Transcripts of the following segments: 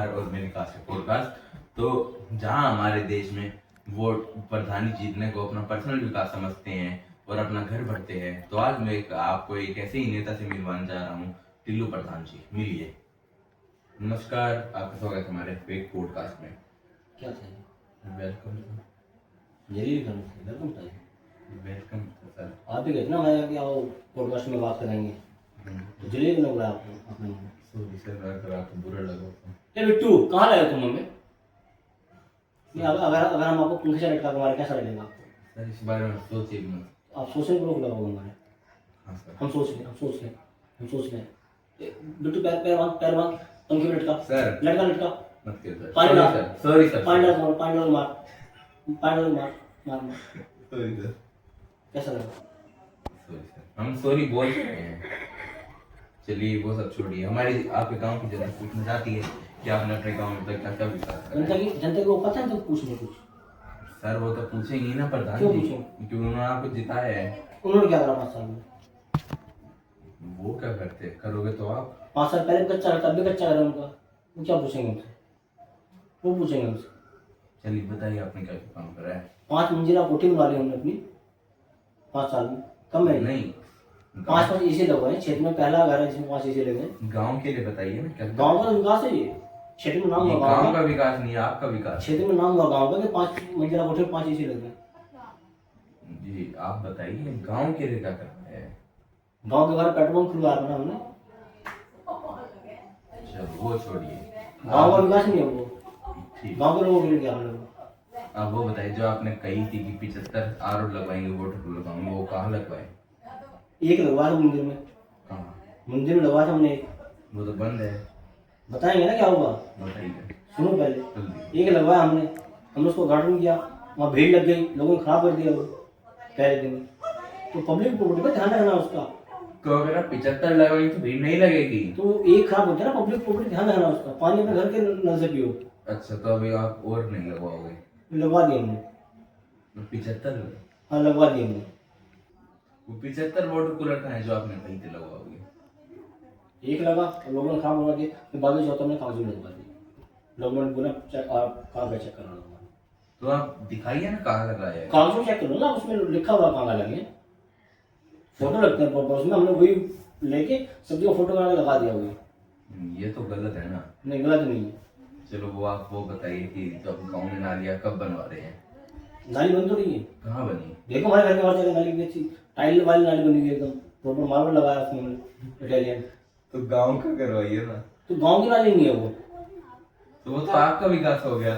नमस्कार और मेरे कास्ट पॉडकास्ट। तो जहां हमारे देश में वोट प्रधानी जीतने को अपना पर्सनल विकास समझते हैं और अपना घर भरते हैं, तो आज मैं आपको एक ऐसे ही नेता से मिलवाने जा रहा हूं, टिल्लू प्रधान जी। मिलिए। नमस्कार, आपका स्वागत है हमारे फेक पॉडकास्ट में। क्या चाहिए? वेलकम। यही वेलकम चाहिए। Welcome sir. आप ही कहते ना मैं कि आओ पॉडकास्ट में बात करेंगे, तो जलील क्यों बोला आपको आपने? सॉरी सर, अगर आपको बुरा लगा तो। ये बिट्टू कहाँ लाए तुम हमें? ये अगर हम आपको पंखे से लटका के मारे कैसा लगेगा आपको? सर इस बारे में सोचिए मत। आप सोचने को रोक लगाओ हमारे। हाँ सर। हम सोच लें। बिट्टू पैर बांध पंखे में लटका। सर लटका मत करिए सर। पानी डाल। Sorry sir. पानी डाल मार। Sorry sir. कैसा लगा? सॉरी सर, हम सॉरी बोल रहे हैं। चलिए वो सब छोड़िए, हमारी आपके गांव की जनता पूछना चाहती है कि आपने अपने गांव में तक क्या क्या विकास करा है। जनता को पता है तो पूछने कुछ। सर वो तो पूछेंगी ना प्रधान क्यों जी, पूछेंगे? क्योंकि उन्होंने आपको जिताया है। उन्होंने क्या करा 5 साल में? वो क्या करते करोगे तो आप? 5 साल पहले कच्चा था, तब भी कच्चा है उनका। वो क्या पूछेंगे हमसे? वो पूछेंगे हमसे। चलिए बताइए आपने क्या क्या काम करा है। 5 मंजिला कोठी बनवा ली हमने अपनी 5 साल में। कम है नहीं, 5 एसी लगवाए। क्षेत्र में पहला घर है जिसमें 5 एसी लगे। गांव के लिए बताइए ना क्या। गांव का विकास है ये। क्षेत्र में नाम हुआ गांव गांव का का। विकास नहीं है, आपका विकास। क्षेत्र में नाम हुआ गांव का कि 5 मंजिला कोठी 5 एसी लगे। जी आप बताइए गांव के लिए क्या करना है। गांव के बाहर पेट्रोल पंप खुलवाया अपना हमने। चलो वो छोड़िए, गांव का विकास नहीं है वो। ठीक। गांव के लोगों के लिए क्या हमने? आप वो बताइए जो आपने कही थी कि 75 आरोप लगवाएंगे, वाटर लगवाएंगे, वो कहाँ लगवाए? एक लगवाया था मंदिर में। कहाँ? मंदिर में लगवाया था हमने एक। वो तो बंद है। बताएंगे ना क्या हुआ। बताइए। सुनो पहले। जल्दी। एक लगवाया हमने उसको उद्घाटन किया। वहाँ भीड़ लग गई, लोगों ने खराब कर दिया वो पहले दिन। तो पब्लिक प्रॉपर्टी पर ध्यान रखना उसका। तो अगर आप 75 लगाएंगे तो भीड़ नहीं लगेगी। तो एक खराब होता है ना, पब्लिक प्रॉपर्टी ध्यान रखना उसका। पानी अपने घर के नल से पियो। अच्छा, तो अभी आप और नहीं लगवाओगे? लगवा दिए हमने। 75? हाँ लगवा दिए हमने। वो 75 वाटर कूलर का है जो आपने कही थे लगवाओगे? एक लगा और लोगों ने खराब करवा दिया। फिर बाद में चौथा हमने कागज में लगवा दिया। लोगों ने बोला आप कहाँ का चेक कराना। तो आप दिखाइए ना कहाँ लगाया है। कागज में चेक करो ना, उसमें लिखा हुआ कहाँ लगे। फोटो लगते हैं प्रॉपर उसमें। हमने वही लेके सब्जी का फोटो बना के लगा दिया वही। ये तो गलत है ना। नहीं गलत नहीं है। चलो वो आप वो बताइए कि जो आप गाँव में नालियाँ कब बनवा रहे हैं? नाली बन तो रही है। कहाँ बनी? देखो हमारे घर के बाहर नाली की अच्छी टाइल वाली नाली बनी हुई है एकदम। प्रॉपर मार्बल लगाया उसमें हमने इटालियन। तो गाँव का करवाइए ना। तो गांव की नाली नहीं है वो। तो वो तो आपका विकास हो गया।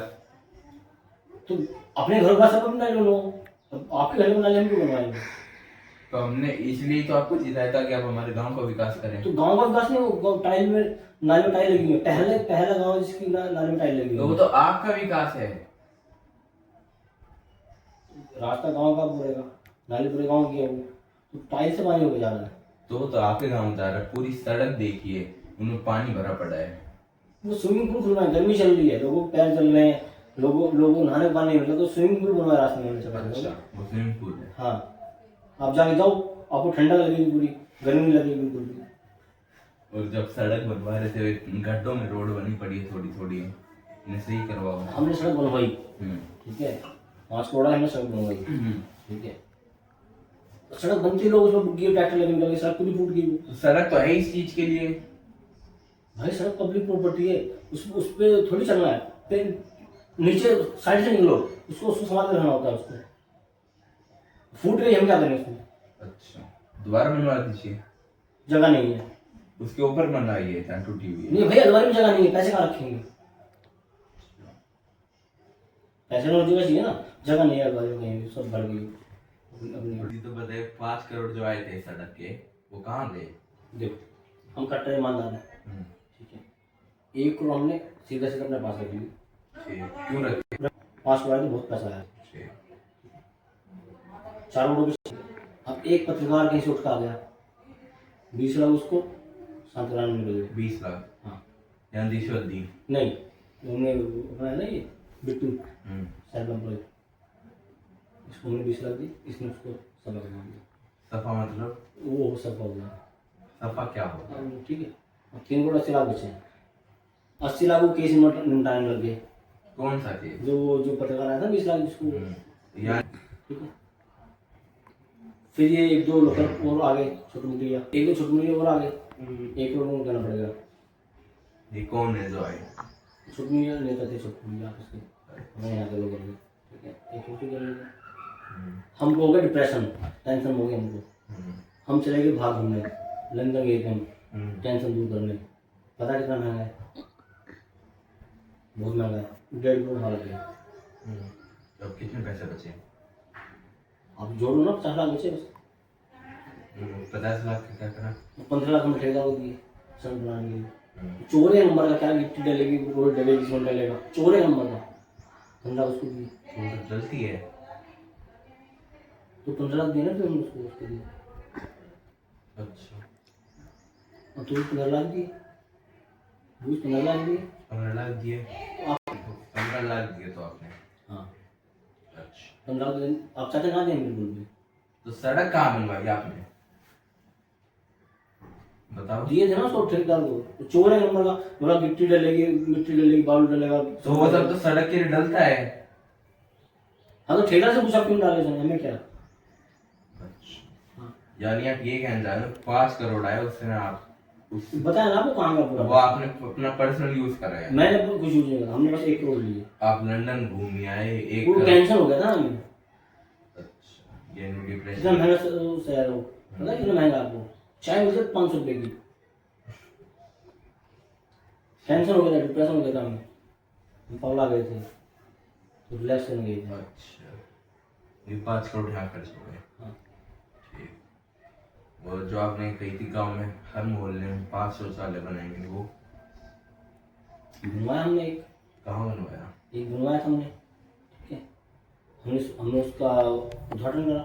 तो अपने घर का सब अपनी नाली बनवाओ। अब आपके घर में नाली हम क्यों बनवाएंगे? तो हमने इसलिए तो आपको जिताया था कि आप हमारे गांव का विकास करें। तो गांव का विकास नहीं हो, टाइल में नाली में टाइल लगी है। पहला गांव जिसकी नाली में टाइल लगी तो है। वो तो आपका विकास है। रास्ता गांव का पूरेगा, नाली पूरे गांव की है वो। तो टाइल से पानी होकर जा रहा है। तो वो तो आपके गांव जा रहा है। पूरी सड़क देखिए, उनमें पानी भरा पड़ा है। वो स्विमिंग पूल खुलवा है, गर्मी चल रही है, लोगों के पैर चल रहे हैं, लोगों नहाने का पानी नहीं मिल रहा, तो स्विमिंग पूल बनवाया रास्ते में। अच्छा, वो स्विमिंग पूल है। हाँ आप जाके जाओ, आपको ठंडा लगेगी, पूरी गर्मी नहीं लगेगी बिल्कुल भी। और जब सड़क बनवा रहे थे गड्ढों में रोड बनी पड़ी है थोड़ी थोड़ी, इन्हें सही करवाओ। हमने सड़क बनवाई, हम्म। ठीक है। 5 करोड़ हमने सड़क बनवाई, ठीक है। सड़क बनती, लोग उसमें बुग्गी ट्रैक्टर लेके निकल गए, सड़क पूरी फूट गई। सड़क तो है इस चीज के लिए भाई सड़क पब्लिक प्रॉपर्टी है, उस पे थोड़ी चलना है। फिर नीचे साइड से निकलो, उसको संभाल के रहना होता है। उसको फूट गई, हम क्या करें उसमें? अच्छा, दोबारा बनवा दीजिए। जगह नहीं है। उसके ऊपर बनाइए जहाँ टूटी हुई है। नहीं भाई, अलमारी में जगह नहीं है, पैसे कहाँ रखेंगे? पैसे तो जगह चाहिए ना, जगह नहीं है अलमारी में, कहीं सब भर गई अपनी। तो बताइए 5 करोड़ जो आए थे सड़क के, वो कहाँ गए? देखो हम कट्टर ईमानदार हैं, ठीक है। 1 करोड़ हमने सीधा सीधा अपने पास रख ली। क्यों रखे? 5 करोड़ तो बहुत पैसा है। 4 करोड़ की। अब एक पत्रकार कहीं से उठ कर आ गया, 20 लाख उसको सांत्वना में मिल गए। 20 लाख? हाँ। यहाँ रिश्वत दी? नहीं, उन्होंने अपना है ना ये बिट्टू सेल्फ एम्प्लॉय, इसको हमने 20 लाख दी, इसने उसको सबक बना दिया। सफा मतलब? वो सफा हो गया। सफा क्या होगा? ठीक है। अब 3 करोड़ 80 लाख बचे हैं। 80 लाख को केस निपटाने लग गए। कौन सा केस? जो पत्रकार आया था 20 लाख जिसको, यार ठीक है। फिर ये 1-2 लोकल और आ गए, छोटी मोटी, या 1-2 छोटी मोटी और आ गए, 1 करोड़ में देना पड़ेगा। ये कौन है जो आए? छोटी मोटी नेता थे, छोटी मोटी आपस के, हमें यहाँ के लोग हैं, ठीक है। एक छोटी कर लेंगे, हमको हो गया डिप्रेशन, टेंशन हो गया हमको, हम चले गए भाग घूमने, लंदन गए थे हम, टेंशन दूर करने। पता कितना महंगा है? बहुत महंगा है, 1.5 करोड़ लग गया। अब कितने पैसे बचे? आप जोड़ो ना, 50 लाख बचे बस। 50 लाख का क्या करा? 15 लाख हम ठेका को दिए सड़क बनाने के लिए। चोर है नंबर का, क्या गिट्टी डलेगी, रोड डलेगी, सीमेंट डलेगा, चोर है नंबर का, 15 उसको दिए। तो गलती है। तो 15 लाख दिए ना, फिर हमने उसको दिए। अच्छा, और तो 15 लाख दिए, 15 लाख दिए। 15 लाख दिए? 15 लाख दिए तो आपने? हाँ, अच्छा, 15 लाख आप चाहते ना दें बिल्कुल भी। तो सड़क कहाँ बनवाई आपने? बताओ। दिए थे ना उसको ठेकेदार को, तो चोर है नंबर का, बोला गिट्टी डलेगी, मिट्टी डलेगी, बालू डलेगा। तो वो सब तो सड़क के लिए डलता है। हाँ, तो ठेकेदार से पूछा क्यों डाले थे, हमें क्या। अच्छा, यानी आप ये कहना चाह रहे हो 5 करोड़ आए उससे आप उस बताया ना आपको कहाँ का पूरा। वो आपने अपना पर्सनल यूज करा है? मैंने कुछ यूज नहीं करा, हमने बस 1 करोड़ लिए। आप लंदन घूमने आए, 1 वो करोड़? टेंशन हो गया था हमें। अच्छा, ये डिप्रेशन। कितना महंगा शहर है वो, पता है कितना महंगा आपको? चाय मिलती है 500 रुपए की। टेंशन हो गया था, डिप्रेशन हो गया था हमें, हम पगला गए थे, तो रिलैक्स करने गए थे। अच्छा, ये 5 करोड़ यहाँ खर्च हो गए। हाँ। ठीक। वो जो आपने कही थी गांव में हर मोहल्ले में 5 शौचालय बनाएंगे, वो बनवाया हमने एक बनवाया? बनवाया था हमने, ठीक है। हमने उसका उद्घाटन करा,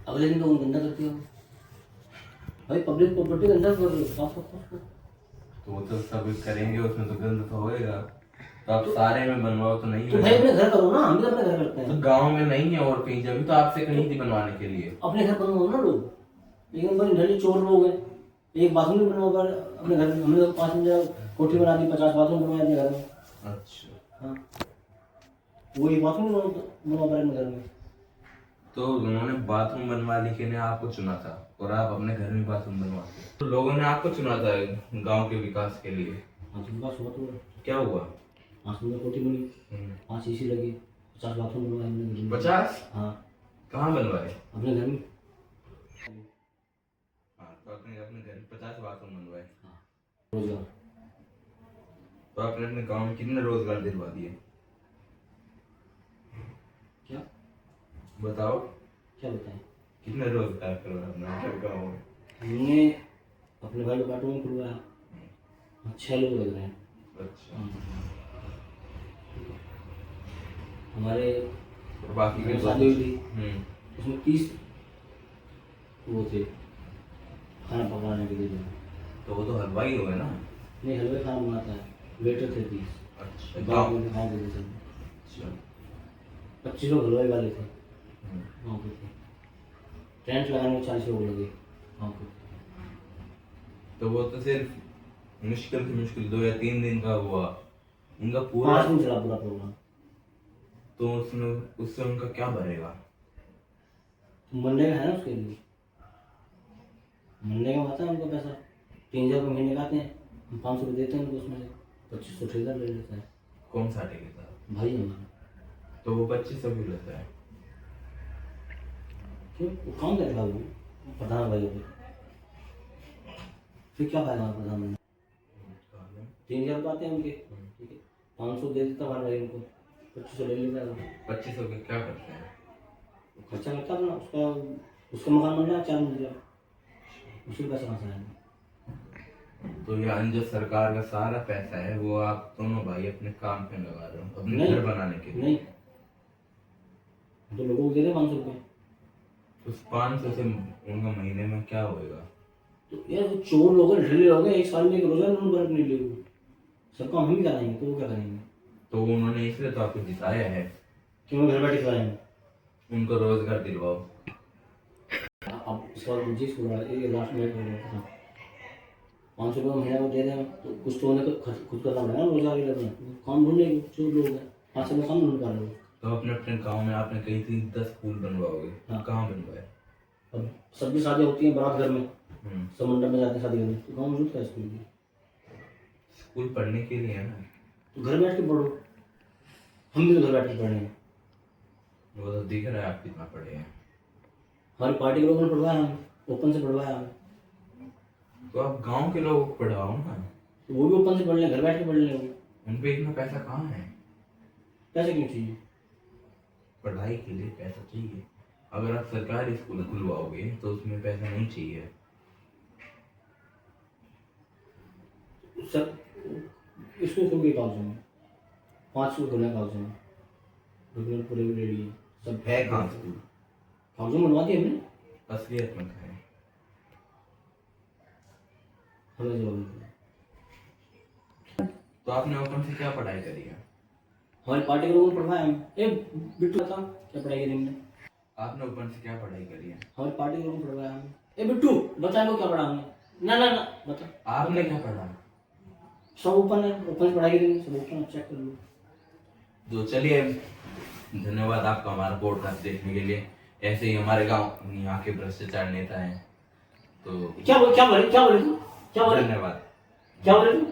अगले दिन तो वो गंदा करती हो भाई, पब्लिक प्रॉपर्टी गंदा कर रही है, साफ रखो उसको। तो वो तो सब करेंगे, उसमें तो गंद तो होएगा। तो आप सारे में बनवाओ तो नहीं तो होगा। भाई अपने घर करो ना, हम भी तो अपने घर करते हैं। तो गांव में नहीं है और कहीं, जब तो आपसे कहीं थी बनवाने के लिए। अपने घर बनवाओ ना लोग, लेकिन बड़े ढली चोर लोग हैं, एक बाथरूम भी बनवा कर अपने घर में, हमने तो 5 मंजिला कोठी बना दी, 50 बाथरूम बनवाए अपने घर में। अच्छा, हाँ, वो एक बाथरूम बनवा कर अपने घर में। तो उन्होंने बाथरूम बनवाने के लिए आपको चुना था और आप अपने घर में बाथरूम बनवाते, तो लोगों ने आपको चुना था गांव के विकास के लिए। हाँ, तो विकास हुआ तो क्या हुआ? 5 मंजिला कोठी बनी, 5 AC लगे, 50 बाथरूम बनवाए हमने घर में। 50? हाँ, कहाँ बनवाए? अपने घर में। हाँ, तो आपने अपने घर में 50 बाथरूम बनवाए। रोजगार तो आपने अपने गांव में कितने रोजगार दिलवा दिए? क्या बताओ, क्या बताएं। कितने रोजगार करवाए आपने अपने गांव में? हमने अपने भाई डिपार्टमेंट में खुलवाया, 6 लोग लग रहे हैं। अच्छा, हमारे और बाकी के शादी हुई थी, उसमें 30 वो थे खाना पकाने के लिए। तो वो तो हलवाई हो गए ना? नहीं, हलवे खाना बनाता है, वेटर थे 30। अच्छा, गाँव में गाँव के थे सब, अच्छा। 25 लोग हलवाई वाले थे, हम्म। गाँव के थे। टेंट लगाने में 40 लोग लगे गाँव के। तो वो तो सिर्फ मुश्किल से मुश्किल 2 या 3 दिन का हुआ, उनका पूरा 5 दिन चला पूरा प्रोग्राम। तो उसमें उससे उनका क्या बढ़ेगा? मंडे का है ना, उसके लिए मंडे का आता है उनका पैसा, 3,000 रुपये महीने का आते हैं, हम 500 रुपये देते हैं उनको, उसमें से 2500 ठेकेदार ले लेता है। कौन सा ठेकेदार? भाई हमारा। तो वो 2500 क्यों लेता है? क्यों, वो काम करेगा वो प्रधान भाई को, फिर क्या फायदा हमारा प्रधानमंत्री। 3,000 रुपये आते हैं उनके, ठीक है, 500 दे देता हमारे भाई उनको, 2500 ले लेता है। 2500 के क्या करते हैं? वो खर्चा करता है ना, उसका मकान बन रहा है 4 मंजिला, उसी पैसा कहाँ से आएगा। तो ये जो सरकार का सारा पैसा है वो आप दोनों भाई अपने काम पे लगा रहे हो, अपने नहीं, घर बनाने के लिए? नहीं, तो लोगों को दे दे 500 रुपये। उस 500 से उनका महीने में क्या होएगा? तो यार वो चोर लोग हैं, ढीले लोग हैं, एक साल में एक रोजगार उन्होंने बना अपने लिए, सब काम हम ही कराएंगे, तो वो क्या करेंगे। तो उन्होंने इसलिए तो आपको जिताया है, क्यों घर बैठे कराएंगे। उनको रोजगार दिलवाओ। अब इस बार मुझे स्कूल ये लास्ट में 500 रुपये महीना को दे दें तो कुछ तो उन्हें खुद करना पड़ेगा, रोजगार के लिए काम ढूंढेंगे जो लोग हैं। 500 रुपये काम ढूंढ पा रहे हो। तो अपने अपने गांव में आपने कही थी 10 स्कूल बनवाओगे, हाँ। कहाँ बनवाए? अब सबकी शादी होती है बारात घर में, सब मंडप में जाते हैं शादी करने, तो गाँव में जरूरत है स्कूल की। स्कूल पढ़ने के लिए है ना, तो घर बैठ के पढ़ो, हम भी तो घर बैठ के पढ़े हैं। वो तो दिख रहा है आप कितना पढ़े हैं। हमारी पार्टी के लोगों ने पढ़वाया, हम ओपन से पढ़वाया हमें। तो आप गांव के लोगों को पढ़ाओ ना, तो वो भी ओपन से पढ़ लें, घर बैठ के पढ़ लें। उन पे इतना पैसा कहाँ है? पैसे क्यों चाहिए? पढ़ाई के लिए पैसा चाहिए। अगर आप सरकारी स्कूल खुलवाओगे तो उसमें पैसा नहीं चाहिए। सर इसको खुल के कागजों में 500 खुलने कागजों में डॉक्यूमेंट पूरे रेडी है, सब है कहाँ स्कूल? कागजों में बनवा दिए हमने। असलियत में है? हमें जवाब नहीं दिया। तो आपने ओपन से क्या पढ़ाई करी है? हमारी पार्टी के लोगों ने पढ़वाया हम। ए बिट्टू बता क्या पढ़ाई करी हमने? आपने ओपन से क्या पढ़ाई करी है? हमारी पार्टी के लोगों ने पढ़वाया हमें। ए बिट्टू बता इनको क्या पढ़ा हमने? ना ना ना बता। आपने क्या पढ़ा? सब ओपन है, ओपन से पढ़ाई करेंगे, सब ओपन है, चेक कर लो। तो चलिए, धन्यवाद आपका हमारा पॉडकास्ट देखने के लिए। ऐसे ही हमारे गांव यहाँ के भ्रष्टाचार नेता हैं, तो क्या बोले तू? क्या बोले? धन्यवाद। क्या बोले तू?